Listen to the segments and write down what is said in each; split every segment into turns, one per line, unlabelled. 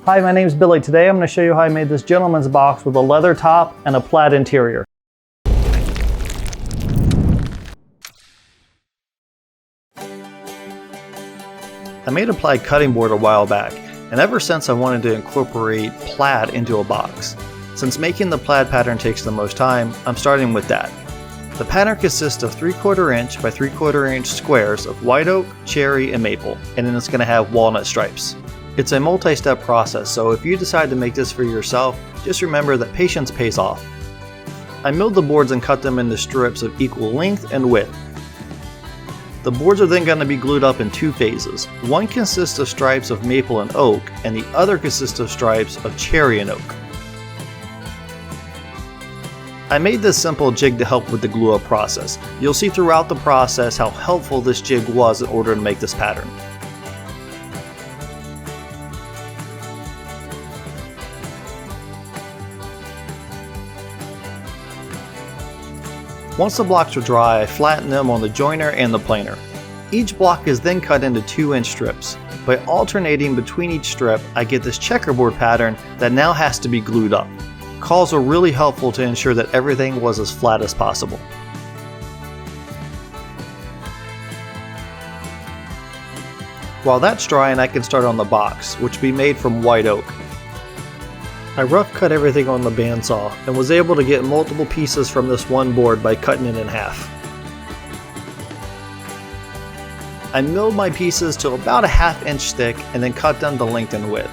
Hi, my name is Billy. Today I'm going to show you how I made this gentleman's box with a leather top and a plaid interior. I made a plaid cutting board a while back, and ever since I wanted to incorporate plaid into a box. Since making the plaid pattern takes the most time, I'm starting with that. The pattern consists of 3/4 inch by 3/4 inch squares of white oak, cherry, and maple, and then it's going to have walnut stripes. It's a multi-step process, so if you decide to make this for yourself, just remember that patience pays off. I milled the boards and cut them into strips of equal length and width. The boards are then going to be glued up in two phases. One consists of stripes of maple and oak, and the other consists of stripes of cherry and oak. I made this simple jig to help with the glue up process. You'll see throughout the process how helpful this jig was in order to make this pattern. Once the blocks are dry, I flatten them on the joiner and the planer. Each block is then cut into 2-inch strips. By alternating between each strip, I get this checkerboard pattern that now has to be glued up. Cauls are really helpful to ensure that everything was as flat as possible. While that's drying, I can start on the box, which will be made from white oak. I rough cut everything on the bandsaw and was able to get multiple pieces from this one board by cutting it in half. I milled my pieces to about a 1/2 inch thick and then cut them to length and width.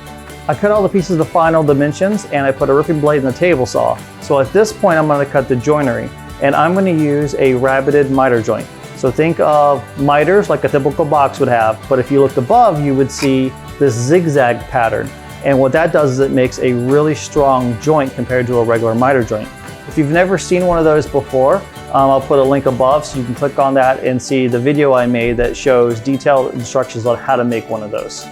I cut all the pieces to final dimensions and I put a ripping blade in the table saw. So at this point I'm going to cut the joinery, and I'm going to use a rabbited miter joint. So think of miters like a typical box would have, but if you looked above you would see this zigzag pattern. And what that does is it makes a really strong joint compared to a regular miter joint. If you've never seen one of those before, I'll put a link above so you can click on that and see the video I made that shows detailed instructions on how to make one of those.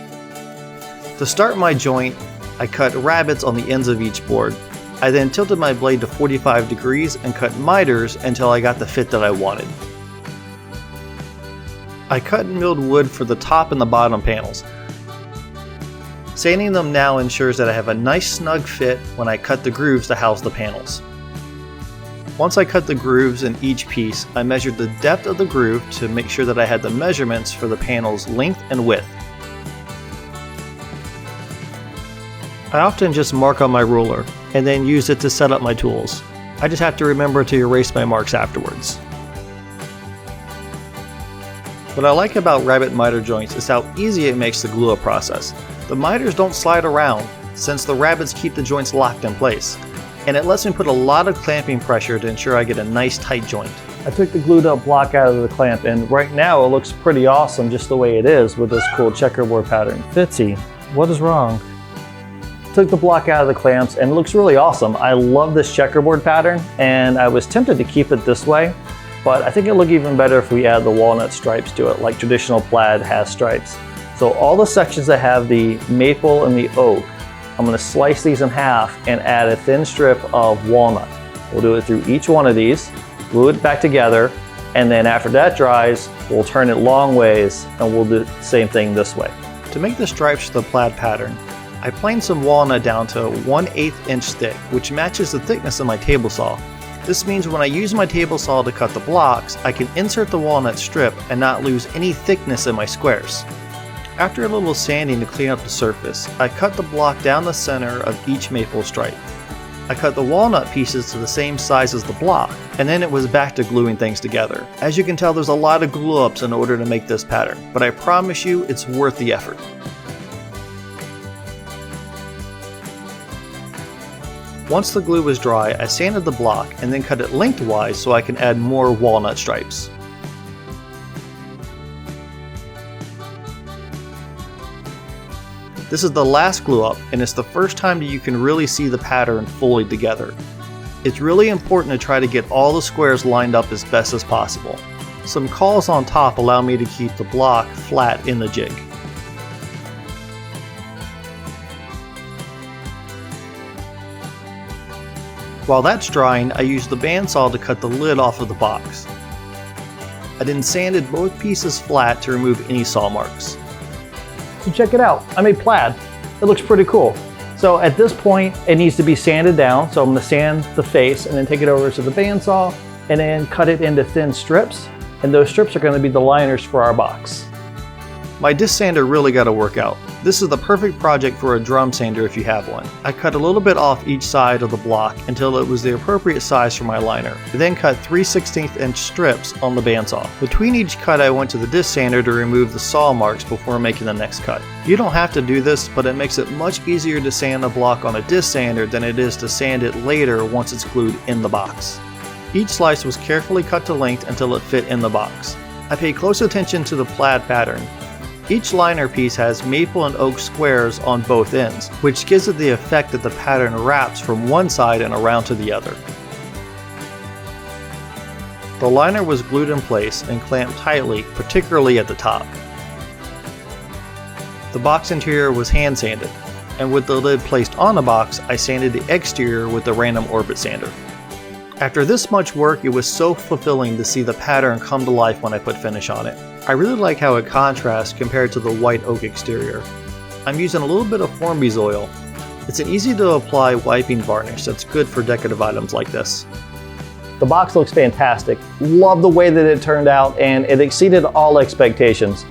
To start my joint, I cut rabbets on the ends of each board. I then tilted my blade to 45 degrees and cut miters until I got the fit that I wanted. I cut and milled wood for the top and the bottom panels. Sanding them now ensures that I have a nice snug fit when I cut the grooves to house the panels. Once I cut the grooves in each piece, I measured the depth of the groove to make sure that I had the measurements for the panel's length and width. I often just mark on my ruler and then use it to set up my tools. I just have to remember to erase my marks afterwards. What I like about rabbet miter joints is how easy it makes the glue up process. The miters don't slide around since the rabbets keep the joints locked in place, and it lets me put a lot of clamping pressure to ensure I get a nice tight joint. I took the glued up block out of the clamp, and right now it looks pretty awesome just the way it is with this cool checkerboard pattern. Fitzy, what is wrong? Took the block out of the clamps and it looks really awesome. I love this checkerboard pattern and I was tempted to keep it this way, but I think it'll look even better if we add the walnut stripes to it like traditional plaid has stripes. So all the sections that have the maple and the oak, I'm going to slice these in half and add a thin strip of walnut. We'll do it through each one of these, glue it back together, and then after that dries, we'll turn it long ways and we'll do the same thing this way. To make the stripes for the plaid pattern, I planed some walnut down to 1/8 inch thick, which matches the thickness of my table saw. This means when I use my table saw to cut the blocks, I can insert the walnut strip and not lose any thickness in my squares. After a little sanding to clean up the surface, I cut the block down the center of each maple stripe. I cut the walnut pieces to the same size as the block, and then it was back to gluing things together. As you can tell, there's a lot of glue ups in order to make this pattern, but I promise you it's worth the effort. Once the glue was dry, I sanded the block and then cut it lengthwise so I can add more walnut stripes. This is the last glue up, and it's the first time that you can really see the pattern fully together. It's really important to try to get all the squares lined up as best as possible. Some cauls on top allow me to keep the block flat in the jig. While that's drying, I used the bandsaw to cut the lid off of the box. I then sanded both pieces flat to remove any saw marks. So check it out, I made plaid. it looks pretty cool. So at this point, it needs to be sanded down. So I'm gonna sand the face and then take it over to the bandsaw and then cut it into thin strips. And those strips are gonna be the liners for our box. My disc sander really got to work out. This is the perfect project for a drum sander if you have one. I cut a little bit off each side of the block until it was the appropriate size for my liner. I then cut 3/16 inch strips on the bandsaw. Between each cut I went to the disc sander to remove the saw marks before making the next cut. You don't have to do this, but it makes it much easier to sand a block on a disc sander than it is to sand it later once it's glued in the box. Each slice was carefully cut to length until it fit in the box. I paid close attention to the plaid pattern. Each liner piece has maple and oak squares on both ends, which gives it the effect that the pattern wraps from one side and around to the other. The liner was glued in place and clamped tightly, particularly at the top. The box interior was hand sanded, and with the lid placed on the box, I sanded the exterior with the random orbit sander. After this much work, it was so fulfilling to see the pattern come to life when I put finish on it. I really like how it contrasts compared to the white oak exterior. I'm using a little bit of Formby's oil. It's an easy to apply wiping varnish that's good for decorative items like this. The box looks fantastic. Love the way that it turned out, and it exceeded all expectations.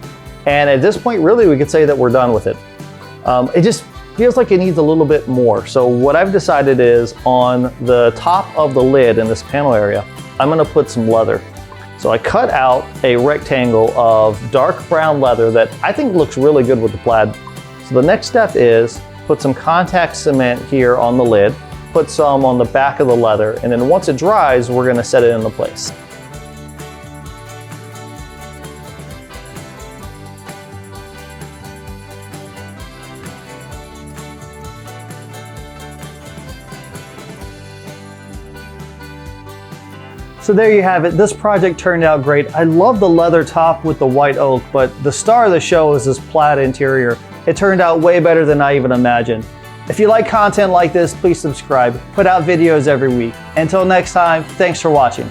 And at this point, really, we could say that we're done with it. It just feels like it needs a little bit more. So what I've decided is on the top of the lid in this panel area, I'm gonna put some leather. So I cut out a rectangle of dark brown leather that I think looks really good with the plaid. So the next step is put some contact cement here on the lid, put some on the back of the leather, and then once it dries, we're gonna set it into place. So there you have it. This project turned out great. I love the leather top with the white oak, but the star of the show is this plaid interior. It turned out way better than I even imagined. If you like content like this, please subscribe. Put out videos every week. Until next time, thanks for watching.